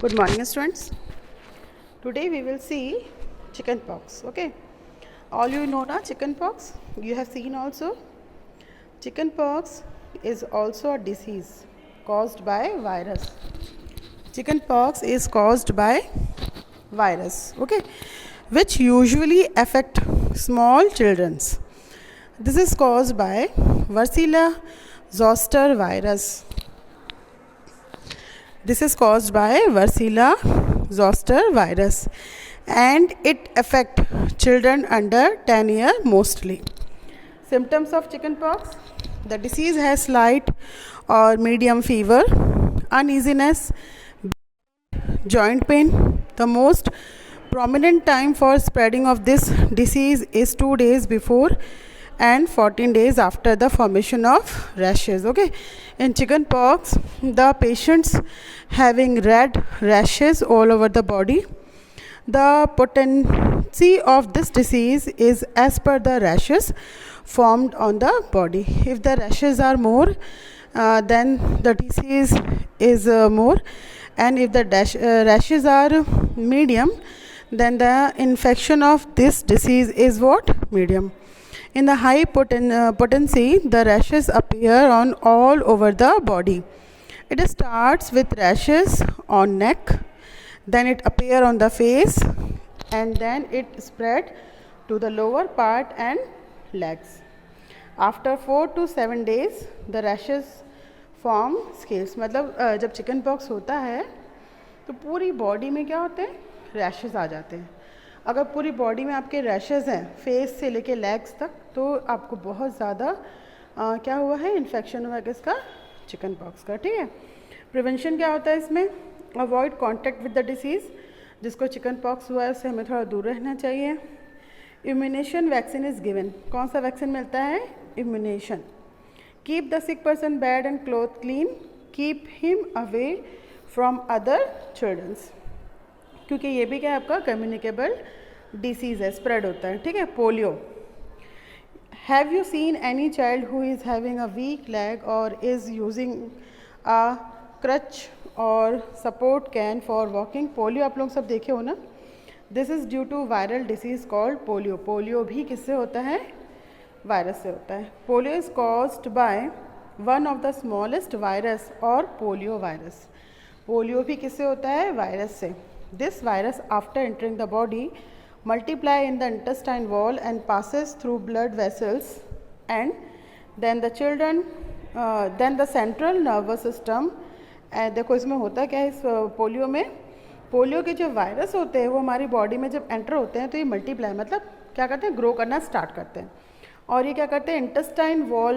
Good morning, students. Today we will see chicken pox. Okay, all you know na chicken pox. You have seen also. Chicken pox is also a disease caused by virus. Chicken pox is caused by virus. Okay, which usually affect small childrens. This is caused by Varicella zoster virus. This is caused by Varicella zoster virus and it affect children under 10 years mostly. Symptoms of chickenpox: the disease has slight or medium fever, uneasiness, joint pain. The most prominent time for spreading of this disease is 2 days before and 14 days after the formation of rashes. Okay, in chicken pox the patients having red rashes all over the body. The potency of this disease is as per the rashes formed on the body. If the rashes are more, then the disease is more, and if the rashes are medium, then the infection of this disease is what? Medium. In the high potency, the rashes appear on all over the body. It starts with rashes on neck, then it appear on the face, and then it spread to the lower part and legs. After 4 to 7 days, the rashes form scales. मतलब जब chicken pox होता है तो पूरी body में क्या होते हैं? रैशेस आ जाते हैं. अगर पूरी बॉडी में आपके रैशेस हैं फेस से लेके लेग्स तक, तो आपको बहुत ज़्यादा क्या हुआ है? इन्फेक्शन हुआ है किसका? चिकन पॉक्स का. ठीक है. प्रिवेंशन क्या होता है इसमें? Avoid contact with the disease. जिसको चिकन पॉक्स हुआ है उससे हमें थोड़ा दूर रहना चाहिए. Immunisation vaccine is given. कौन सा वैक्सीन मिलता है? Immunisation. Keep the sick person bed and cloth clean. Keep him away from other childrens. क्योंकि ये भी क्या है? आपका कम्युनिकेबल डिसीज़ है, स्प्रेड होता है. ठीक है. Polio. Have you seen any child who is having a weak leg और इज़ यूजिंग अ क्रच और support cane for walking? Polio आप लोग सब देखे हो ना. This is due to viral disease called polio. Polio भी किससे होता है? वायरस से होता है. Polio is caused by one of the smallest virus और पोलियो वायरस. पोलियो भी किससे होता है? वायरस से. This virus, after entering the body, multiply in the intestine wall and passes through blood vessels, and then the central nervous system. देखो इसमें होता क्या है इस पोलियो में? पोलियो के जो वायरस होते हैं वो हमारी बॉडी में जब एंटर होते हैं तो ये मल्टीप्लाई मतलब क्या करते हैं? ग्रो करना स्टार्ट करते हैं. और ये क्या करते हैं? इंटेस्टाइन वॉल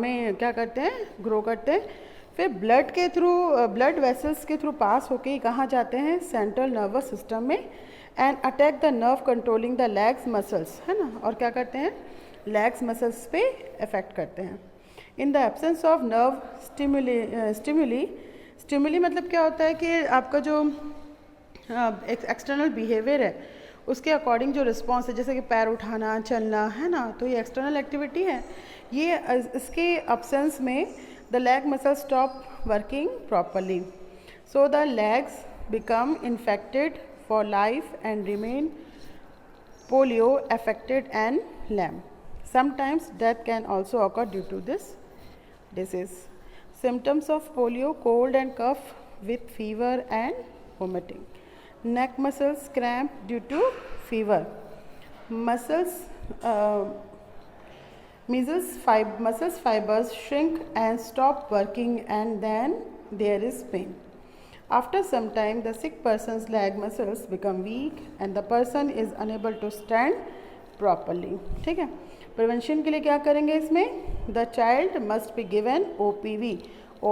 में क्या करते हैं? ग्रो करते हैं. फिर ब्लड के थ्रू, ब्लड वेसल्स के थ्रू पास होके कहाँ जाते हैं? सेंट्रल नर्वस सिस्टम में, and attack the nerve controlling the legs muscles. है ना. और क्या करते हैं? लेग्स मसल्स पे इफेक्ट करते हैं. In the absence of nerve stimuli मतलब क्या होता है कि आपका जो एक्सटर्नल बिहेवियर है उसके अकॉर्डिंग जो रिस्पॉन्स है, जैसे कि पैर उठाना, चलना, है ना, तो ये एक्सटर्नल एक्टिविटी है. ये इसके अब्सेंस में the leg muscles stop working properly, so the legs become infected for life and remain polio affected and lame. Sometimes death can also occur due to this disease. Symptoms of polio: cold and cough with fever and vomiting. Neck muscles cramp due to fever. Muscles fibers shrink and stop working, and then there is pain. After some time, the sick person's leg muscles become weak and the person is unable to stand properly. ठीक है. Prevention के लिए क्या करेंगे इसमें? The child must be given OPV,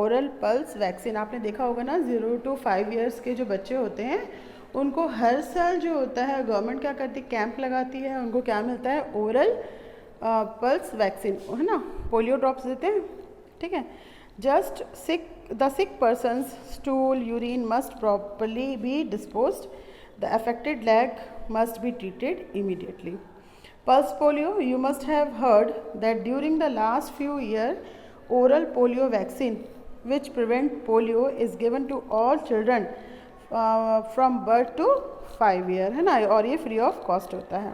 oral pulse vaccine. आपने देखा होगा ना, 0 to 5 years के जो बच्चे होते हैं उनको हर साल जो होता है गवर्नमेंट क्या करती है? कैंप लगाती है. उनको क्या मिलता है? ओरल पल्स वैक्सीन, है ना. पोलियो ड्रॉप्स देते हैं. ठीक है. Just the sick person's stool urine must properly be disposed. The affected leg must be treated immediately. Pulse polio. You must have heard that during the last few year oral polio vaccine which prevent polio is given to all children from birth to 5 year, है ना, और ये free of cost होता है।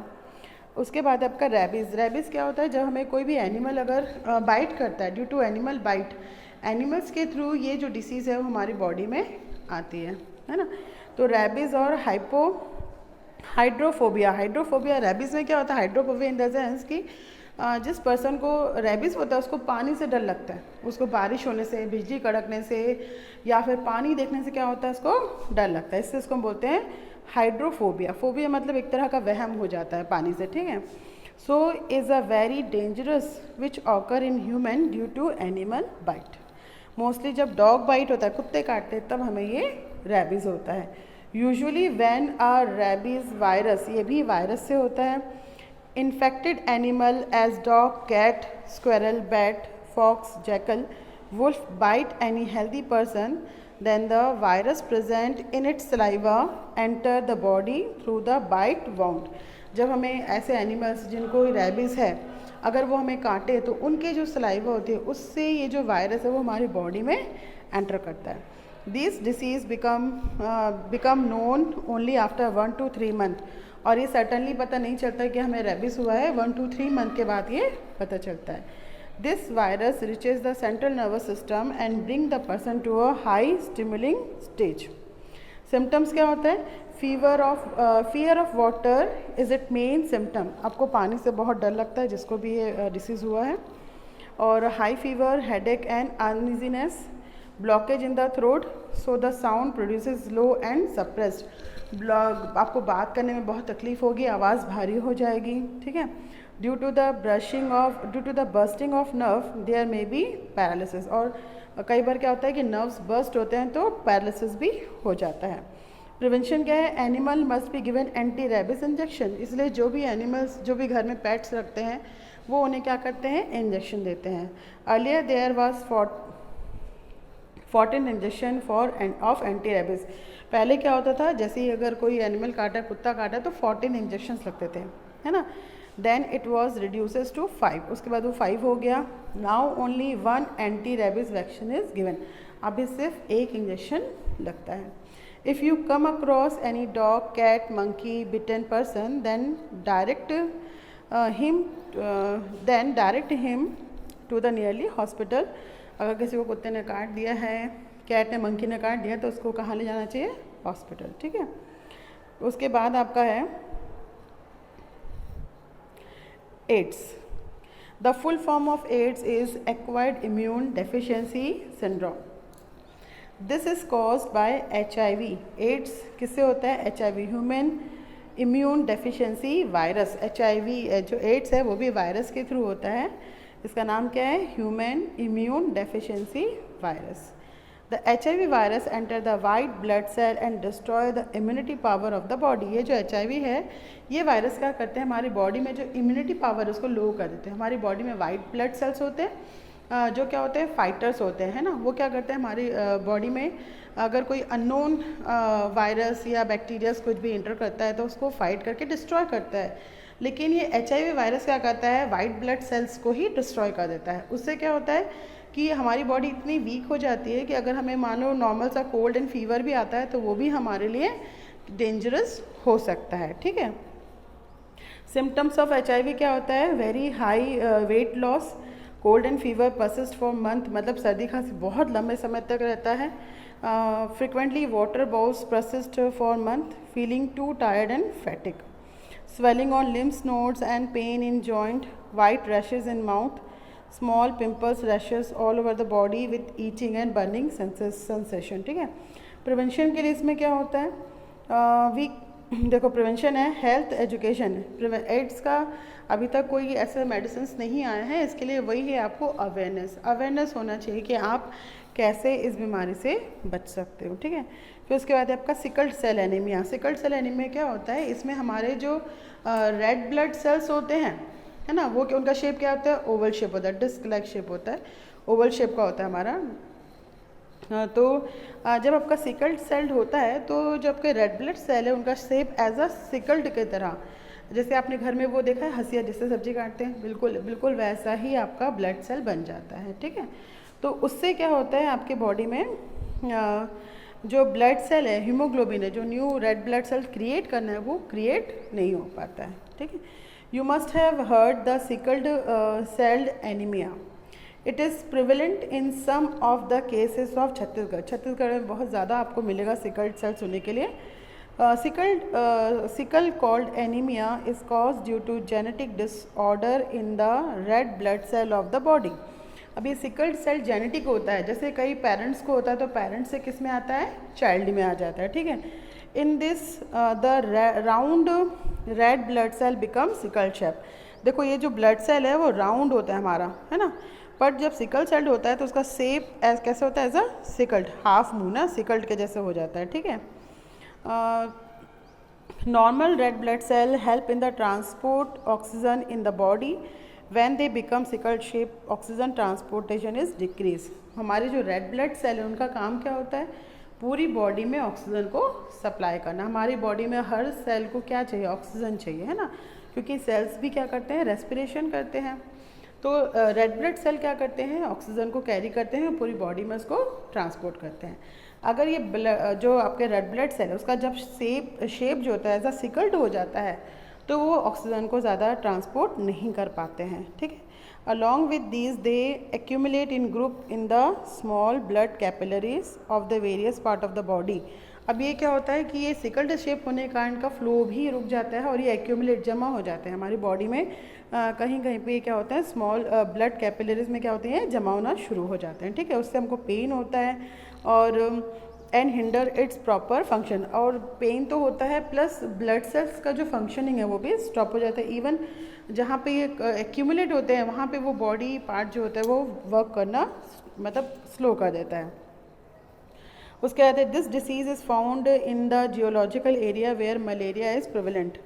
उसके बाद आपका rabies. Rabies क्या होता है, जब हमें कोई भी एनिमल अगर बाइट करता है, due to animal bite, animals के थ्रू ये जो डिसीज़ है वो हमारी बॉडी में आती है ना। तो रेबीज़ और हाइड्रोफोबिया। हाइड्रोफोबिया रेबीज़ में क्या होता है, हाइड्रोफोबिया इन द सेंस कि जिस पर्सन को रेबीज़ होता है उसको पानी से डर लगता है, उसको बारिश होने से, बिजली कड़कने से या फिर पानी देखने से क्या होता है, उसको डर लगता है। इससे उसको हम बोलते हैं हाइड्रोफोबिया। फोबिया मतलब एक तरह का वहम हो जाता है पानी से, ठीक है। So is a very dangerous which occur in human due to animal bite. Mostly जब डॉग बाइट होता है, कुत्ते काटते हैं, तब हमें ये रेबीज़ होता है। Usually when a rabies virus, ये भी वायरस से होता है, infected animal as dog, cat, squirrel, bat, fox, jackal, wolf bite any healthy person, then the virus present in its saliva enter the body through the bite wound। जब हमें ऐसे animals जिनको rabies है अगर वो हमें काटे तो उनके जो सलाइवा होती है उससे ये जो वायरस है वो हमारी बॉडी में एंटर करता है। This disease become known only after 1 to 3 month, और ये सर्टनली पता नहीं चलता कि हमें रेबीज़ हुआ है, 1 to 3 मंथ के बाद ये पता चलता है। This virus reaches the central nervous system and bring the person to a high stimulating stage। Symptoms क्या होता है, fear of water is its main symptom। आपको पानी से बहुत डर लगता है जिसको भी ये डिसीज़ हुआ है, और high fever, headache and uneasiness, blockage in the throat, so the sound produces low and suppressed. आपको बात करने में बहुत तकलीफ होगी, आवाज़ भारी हो जाएगी, ठीक है। Due to the bursting of nerve there may be paralysis, और कई बार क्या होता है कि नर्व्स बर्स्ट होते हैं तो पैरालिसिस भी हो जाता है। प्रिवेंशन क्या है, animal must be given anti rabies injection. इसलिए जो भी एनिमल्स, जो भी घर में पेट्स रखते हैं, वो उन्हें क्या करते हैं, इंजेक्शन देते हैं। Earlier there was 14 injection of anti rabies. पहले क्या होता था, जैसे ही अगर कोई एनिमल काटा, कुत्ता काटा, तो 14 इंजेक्शंस लगते थे, है ना। Then it was reduces to 5, उसके बाद वो 5 हो गया। Now only 1 anti rabies vaccine is given. अभी सिर्फ एक इंजेक्शन लगता है। If you come across any dog, cat, monkey bitten person, then direct him to the nearly hospital. अगर किसी को कुत्ते ने काट दिया है, कैट ने, मंकी ने काट दिया, तो उसको कहाँ ले जाना चाहिए, हॉस्पिटल, ठीक है। उसके बाद आपका है AIDS. The full form of AIDS is acquired immune deficiency syndrome. This is caused by HIV। AIDS किससे होता है, HIV, human immune deficiency virus. HIV जो एड्स है वो भी वायरस के थ्रू होता है। इसका नाम क्या है, human immune deficiency virus. The HIV virus enter the white blood cell and destroy the immunity power of the body. ये जो HIV है, ये वायरस क्या करते हैं, हमारी बॉडी में जो इम्यूनिटी पावर है उसको लो कर देते हैं। हमारी बॉडी में वाइट ब्लड सेल्स होते हैं जो क्या होते हैं, फाइटर्स होते हैं, है ना। वो क्या करते हैं, हमारी बॉडी में अगर कोई अननोन वायरस या बैक्टीरियाज कुछ भी इंटर करता है तो उसको फाइट करके डिस्ट्रॉय करता है। लेकिन ये HIV वायरस क्या करता है, वाइट ब्लड सेल्स को ही डिस्ट्रॉय कर देता है। उससे क्या होता है कि हमारी बॉडी इतनी वीक हो जाती है कि अगर हमें मान लो नॉर्मल सा कोल्ड एंड फीवर भी आता है तो वो भी हमारे लिए डेंजरस हो सकता है, ठीक है। सिम्टम्स ऑफ HIV क्या होता है, very high weight loss, cold and fever persist for month, मतलब सर्दी खांसी बहुत लंबे समय तक रहता है। Frequently water bowls persist for month, feeling to tired and फैटिक, swelling on lymph nodes and pain in joint, white rashes in mouth, small pimples, rashes all over the body with itching and burning sensation, ठीक है। Prevention के लिए इसमें क्या होता है, देखो prevention है हेल्थ एजुकेशन। एड्स का अभी तक कोई ऐसे मेडिसिन नहीं आए हैं, इसके लिए वही है आपको अवेयरनेस होना चाहिए कि आप कैसे इस बीमारी से बच सकते हो, ठीक है। फिर उसके बाद आपका sickled cell anaemia. Sickled cell anaemia क्या होता है, इसमें हमारे जो रेड ब्लड सेल्स होते हैं, है ना, वो उनका शेप क्या होता है, ओवल शेप होता है, डिस्क लाइक शेप होता है, ओवल शेप का होता है हमारा। तो जब आपका सिकल्ड सेल होता है तो जो आपके रेड ब्लड सेल है उनका शेप एज अ सिकल्ड की तरह, जैसे आपने घर में वो देखा है हंसिया जिससे सब्जी काटते हैं, बिल्कुल वैसा ही आपका ब्लड सेल बन जाता है, ठीक है। तो उससे क्या होता है आपके बॉडी में जो ब्लड सेल है, हीमोग्लोबिन है, जो new red blood cell create करना है वो क्रिएट नहीं हो पाता है, ठीक है। You must have heard the sickled celled anaemia. It is prevalent in some of the cases of Chhattisgarh. Chhattisgarh में बहुत ज़्यादा आपको मिलेगा सिकल्ड सेल्स होने के लिए। Sickle called anaemia is cause due to genetic disorder in the red blood cell of the body. अब ये सिकल्ड सेल जेनेटिक होता है, जैसे कई पेरेंट्स को होता है तो पेरेंट्स से किस में आता है, चाइल्ड में आ जाता है, ठीक है। In this the round red blood cell become sickle shape. देखो ये जो ब्लड सेल है वो राउंड होता है हमारा, है ना, बट जब सिकल सेल्ड होता है तो उसका शेप कैसे होता है, एज अ सिकल्ड, हाफ मुंह ना सिकल्ड के जैसे हो जाता है, ठीक है। Normal red blood cell help in the transport oxygen in the body. When they become sickle shape, oxygen transportation is decrease। हमारे जो रेड ब्लड सेल है उनका काम क्या होता है, पूरी बॉडी में ऑक्सीजन को सप्लाई करना। हमारी बॉडी में हर सेल को क्या चाहिए, ऑक्सीजन चाहिए, है ना, क्योंकि सेल्स भी क्या करते हैं, रेस्पिरेशन करते हैं। तो रेड ब्लड सेल क्या करते हैं, ऑक्सीजन को कैरी करते हैं, पूरी बॉडी में उसको ट्रांसपोर्ट करते हैं। अगर ये जो आपके रेड ब्लड सेल है उसका जब शेप जो होता है एज अ सिकल्ड हो जाता है तो वो ऑक्सीजन को ज़्यादा ट्रांसपोर्ट नहीं कर पाते हैं, ठीक है। Along with these they accumulate in group in the small blood capillaries of the various part of the body. अब ये क्या होता है कि ये सिकल्ड शेप होने के कारण का फ्लो भी रुक जाता है और ये एक्यूमुलेट जमा हो जाते हैं हमारी बॉडी में। कहीं कहीं पे क्या होता है, स्मॉल ब्लड कैपिलरीज में क्या होते हैं, जमा होना शुरू हो जाते हैं, ठीक है। उससे हमको पेन होता है और and hinder it's proper function. और पेन तो होता है प्लस ब्लड सेल्स का जो फंक्शनिंग है वो भी स्टॉप हो जाता है। इवन जहाँ पे ये एक्यूमुलेट होते हैं वहाँ पे वो बॉडी पार्ट जो होता है वो वर्क करना मतलब स्लो कर देता है। उसके बाद this disease is found in the geological area where malaria is prevalent.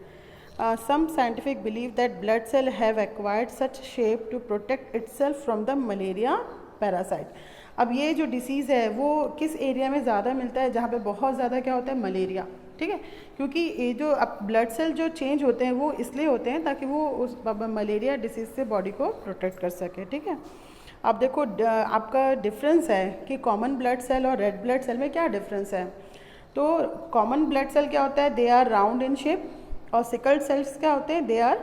some scientific believe that blood cell have acquired such shape to protect itself from the malaria parasite। अब ये जो डिसीज़ है वो किस एरिया में ज़्यादा मिलता है, जहाँ पे बहुत ज़्यादा क्या होता है, मलेरिया, ठीक है। क्योंकि ये जो अब ब्लड सेल जो चेंज होते हैं वो इसलिए होते हैं ताकि वो उस मलेरिया डिसीज़ से बॉडी को प्रोटेक्ट कर सके, ठीक है। अब देखो आपका डिफरेंस है कि कॉमन ब्लड सेल और रेड ब्लड सेल में क्या डिफरेंस है। तो कॉमन ब्लड सेल क्या होता है, they are round in shape, और सिकल्ड सेल्स क्या होते हैं, they are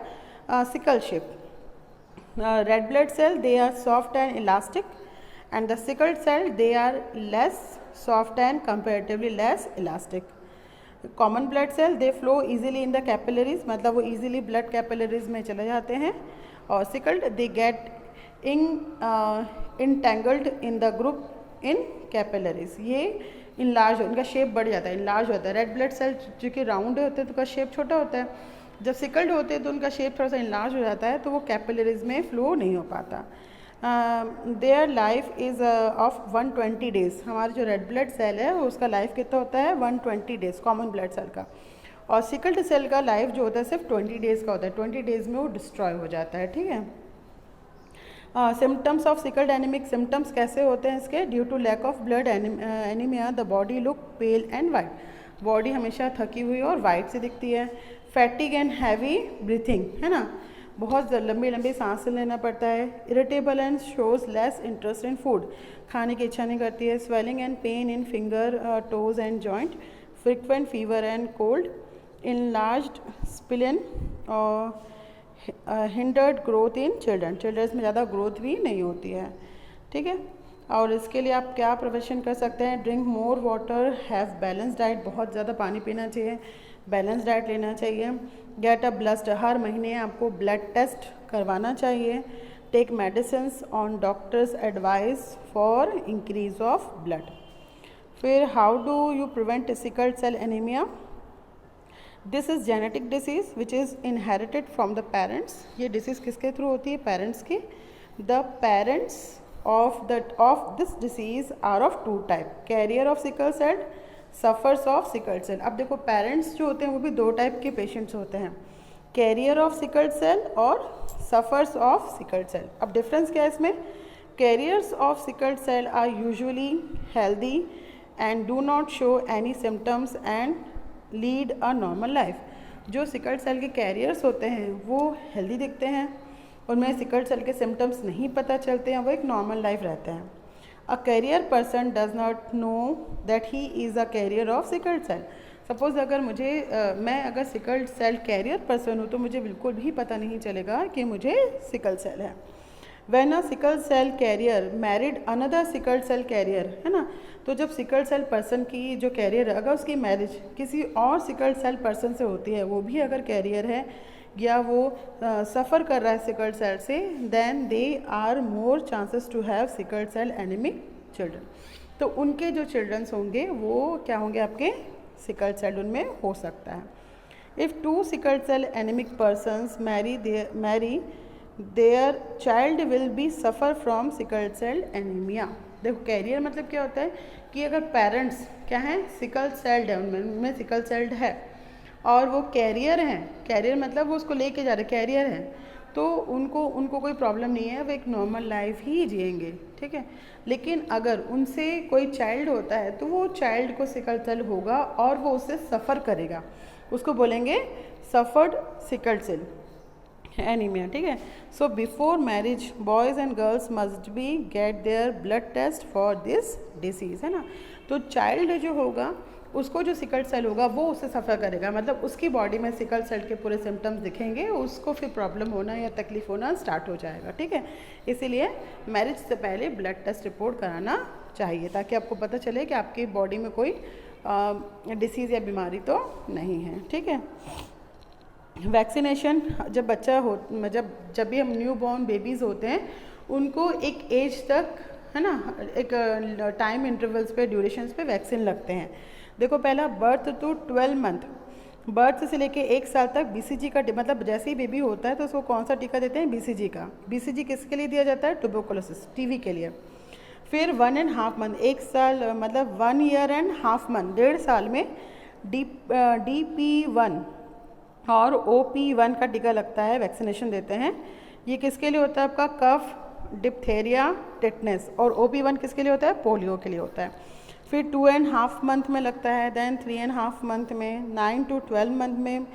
sickle shape. Red blood cell they are soft and elastic and the sickled cell they are less soft and comparatively less elastic। common blood cell they flow easily in the capillaries, मतलब वो easily blood capillaries में चले जाते हैं। और sickled they get entangled in the group in capillaries, ये enlarge, उनका shape बढ़ जाता है, इनलार्ज होता है। रेड ब्लड सेल जो कि राउंड होते हैं तो उनका शेप छोटा होता है, जब सिकल्ड होते हैं तो उनका शेप थोड़ा सा इनलार्ज हो जाता है, तो वो कैपिलरीज में फ्लो नहीं हो पाता। Their life is of 120 days. हमारा जो रेड ब्लड सेल है उसका लाइफ कितना होता है, 120 डेज़ कॉमन ब्लड सेल का। और सिकल्ड सेल का लाइफ जो होता है सिर्फ 20 डेज़ का होता है, 20 डेज़ में वो डिस्ट्रॉय हो जाता है, ठीक है। Symptoms of sickled anaemic, symptoms कैसे होते हैं इसके, due to lack of blood anaemia the body look pale and white, body हमेशा थकी हुई और वाइट से दिखती है। फैटिग एंड हैवी ब्रीथिंग, है ना, बहुत लंबी लंबी सांस लेना पड़ता है। Irritable and shows less interest in food, खाने की इच्छा नहीं करती है। Swelling and pain in finger toes and joint, frequent fever and cold, enlarged spleen और hindered growth in children, childrens में ज़्यादा ग्रोथ भी नहीं होती है, ठीक है। और इसके लिए आप क्या प्रिवेंशन कर सकते हैं, drink more water, have balance diet, बहुत ज़्यादा पानी पीना चाहिए, बैलेंस डाइट लेना चाहिए। गेट अ ब्लड, हर महीने आपको ब्लड टेस्ट करवाना चाहिए। Take medicines on doctor's advice for increase of blood. फिर how do you prevent sickled cell anemia, this is genetic disease which is inherited from the parents. ये disease किसके through होती है, parents की। The parents of this disease are of two type, carrier of sickle cell, suffers of sickled cell. अब देखो parents जो होते हैं वो भी दो टाइप के पेशेंट्स होते हैं, कैरियर ऑफ सिकल्ड सेल और सफ़र्स ऑफ सिकल्ड सेल। अब डिफरेंस क्या है इसमें, carriers of sickled cell are usually healthy and do not show any symptoms and lead a normal life. जो सिकल्ड सेल के कैरियर्स होते हैं वो हेल्दी दिखते हैं, उनमें सिकल्ड सेल के सिम्टम्स नहीं पता चलते हैं, वो एक नॉर्मल लाइफ रहते हैं। A carrier person does not know that he is a carrier of sickled cell. Suppose अगर मैं अगर सिकल्ड सेल कैरियर पर्सन हूँ तो मुझे बिल्कुल भी पता नहीं चलेगा कि मुझे सिकल सेल है। When a sickle cell carrier married another sickle cell carrier, है ना, तो जब सिकल सेल पर्सन की जो कैरियर है अगर उसकी मैरिज किसी और सिकल सेल पर्सन से होती है, वो भी अगर कैरियर है या वो सफ़र कर रहा है सिकल सेल से, then they are more chances to have sickle cell anaemic children. तो उनके जो चिल्ड्रंस होंगे वो क्या होंगे, आपके सिकल सेल उनमें हो सकता है। If two sickle cell anaemic persons marry their child will be suffer from sickle cell anaemia. देखो कैरियर मतलब क्या होता है कि अगर पेरेंट्स क्या हैं, सिकल सेल्ड है, उनमें सिकल सेल्ड है और वो कैरियर हैं, कैरियर मतलब वो उसको लेके जा रहे कैरियर हैं, तो उनको कोई प्रॉब्लम नहीं है, वो एक नॉर्मल लाइफ ही जिएंगे, ठीक है। लेकिन अगर उनसे कोई चाइल्ड होता है तो वो चाइल्ड को सिकल सेल होगा और वो उससे सफ़र करेगा, उसको बोलेंगे सफ़र्ड सिकल सेल एनीमिया, ठीक है। So before marriage boys and girls must be get their blood test for this disease, है ना। तो चाइल्ड जो होगा उसको जो सिकल सेल होगा वो उससे सफ़र करेगा, मतलब उसकी बॉडी में सिकल सेल के पूरे सिम्टम्स दिखेंगे, उसको फिर प्रॉब्लम होना या तकलीफ होना स्टार्ट हो जाएगा, ठीक है। इसीलिए मैरिज से पहले ब्लड टेस्ट रिपोर्ट कराना चाहिए ताकि आपको पता चले कि आपकी बॉडी में कोई डिसीज़ या बीमारी तो नहीं है, ठीक है। वैक्सीनेशन जब बच्चा हो जब भी हम न्यू बॉर्न बेबीज़ होते हैं उनको एक एज तक, है ना, एक टाइम इंटरवल्स पे ड्यूरेशंस पे वैक्सीन लगते हैं। देखो पहला बर्थ टू 12 मंथ, बर्थ से लेके 1 साल तक बीसीजी का, मतलब जैसे ही बेबी होता है तो उसको कौन सा टीका देते हैं, बीसीजी का। बीसीजी किसके लिए दिया जाता है, ट्यूबरकुलोसिस, टीवी के लिए। फिर 1.5 मंथ, 1 साल मतलब 1 ईयर एंड हाफ मंथ, 1.5 साल में DP1 और OP1 का टीका लगता है, वैक्सीनेशन देते हैं। ये किसके लिए होता है, आपका कफ, डिप्थेरिया, टिटनेस। और OP1 किसके लिए होता है, पोलियो के लिए होता है। फिर 2.5 मंथ में लगता है, देन 3.5 मंथ में, 9 to 12 मंथ में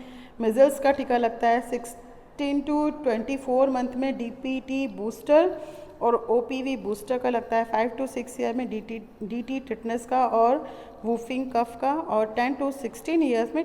मिजल्स का टीका लगता है, 16 to 24 मंथ में DPT बूस्टर और OPV बूस्टर का लगता है, 5 to 6 ईयर में DT टिटनेस का और वूफिंग कफ का, और 10 to 16 ईयर्स में